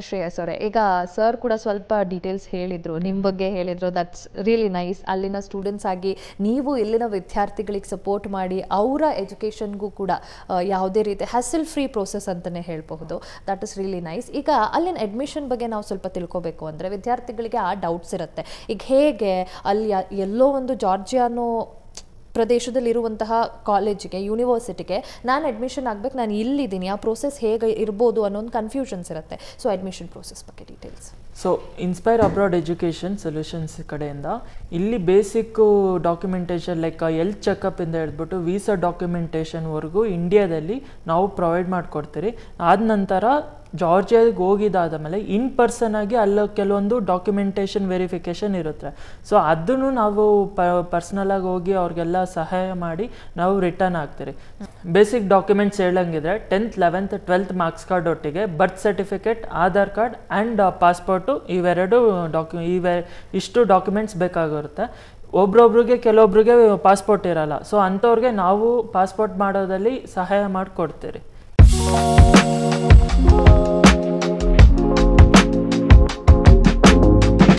ಶ್ರೇಯಸ್ ಅವರೇ, ಈಗ ಸರ್ ಕೂಡ ಸ್ವಲ್ಪ ಡೀಟೇಲ್ಸ್ ಹೇಳಿದರು, ನಿಮ್ಮ ಬಗ್ಗೆ ಹೇಳಿದರು. That's really nice. ಅಲ್ಲಿನ ಸ್ಟೂಡೆಂಟ್ಸ್ ಆಗಿ ನೀವು ಇಲ್ಲಿನ ವಿದ್ಯಾರ್ಥಿಗಳಿಗೆ ಸಪೋರ್ಟ್ ಮಾಡಿ ಅವರ ಎಜುಕೇಷನ್ಗೂ ಕೂಡ ಯಾವುದೇ ರೀತಿ ಹ್ಯಾಸಲ್ ಫ್ರೀ ಪ್ರೋಸೆಸ್ ಅಂತಲೇ ಹೇಳಬಹುದು. That is really nice. ಈಗ ಅಲ್ಲಿನ ಅಡ್ಮಿಷನ್ ಬಗ್ಗೆ ನಾವು ಸ್ವಲ್ಪ ತಿಳ್ಕೊಬೇಕು ಅಂದರೆ ವಿದ್ಯಾರ್ಥಿಗಳಿಗೆ ಆ ಡೌಟ್ಸ್ ಇರುತ್ತೆ. ಈಗ ಹೇಗೆ ಅಲ್ಲಿ ಎಲ್ಲೋ ಒಂದು ಜಾರ್ಜಿಯಾನೋ ಪ್ರದೇಶದಲ್ಲಿರುವಂತಹ ಕಾಲೇಜಿಗೆ, ಯೂನಿವರ್ಸಿಟಿಗೆ ನಾನು ಅಡ್ಮಿಷನ್ ಆಗಬೇಕು, ನಾನು ಇಲ್ಲಿದ್ದೀನಿ, ಆ ಪ್ರೋಸೆಸ್ ಹೇಗೆ ಇರ್ಬೋದು ಅನ್ನೋ ಒಂದು ಕನ್ಫ್ಯೂಷನ್ಸ್ ಇರುತ್ತೆ. ಸೊ ಅಡ್ಮಿಷನ್ ಪ್ರೋಸೆಸ್ ಬಗ್ಗೆ details. So Inspire Abroad Education Solutions ಕಡೆಯಿಂದ ಇಲ್ಲಿ ಬೇಸಿಕ್ಕು ಡಾಕ್ಯುಮೆಂಟೇಷನ್ ಲೈಕ್ ಎಲ್ತ್ ಚೆಕಪ್ಪಿಂದ ಹಿಡಿದ್ಬಿಟ್ಟು ವೀಸಾ ಡಾಕ್ಯುಮೆಂಟೇಷನ್ವರೆಗೂ ಇಂಡಿಯಾದಲ್ಲಿ ನಾವು ಪ್ರೊವೈಡ್ ಮಾಡಿಕೊಡ್ತೀರಿ. ಆದ ನಂತರ ಜಾರ್ಜಿಯಾಗೆ ಹೋಗಿದ್ದಾದ ಮೇಲೆ ಇನ್ ಪರ್ಸನ್ ಆಗಿ ಅಲ್ಲಿ ಕೆಲವೊಂದು ಡಾಕ್ಯುಮೆಂಟೇಷನ್ ವೆರಿಫಿಕೇಷನ್ ಇರುತ್ತೆ. ಸೊ ಅದನ್ನು ನಾವು ಪರ್ಸ್ನಲಾಗಿ ಹೋಗಿ ಅವ್ರಿಗೆಲ್ಲ ಸಹಾಯ ಮಾಡಿ ನಾವು ರಿಟರ್ನ್ ಆಗ್ತೀರಿ. ಬೇಸಿಕ್ ಡಾಕ್ಯುಮೆಂಟ್ಸ್ ಹೇಳಂಗಿದ್ರೆ 10th 11th 12th marks card ಒಟ್ಟಿಗೆ birth certificate, Aadhaar card and passport, ಇವೆರಡು ಇಷ್ಟು ಡಾಕ್ಯುಮೆಂಟ್ಸ್ ಬೇಕಾಗಿರುತ್ತೆ. ಒಬ್ರೊಬ್ರಿಗೆ ಕೆಲವೊಬ್ರಿಗೆ ಪಾಸ್ಪೋರ್ಟ್ ಇರಲ್ಲ. ಸೊ ಅಂಥವ್ರಿಗೆ ನಾವು ಪಾಸ್ಪೋರ್ಟ್ ಮಾಡೋದಲ್ಲಿ ಸಹಾಯ ಮಾಡಿಕೊಡ್ತೀರಿ.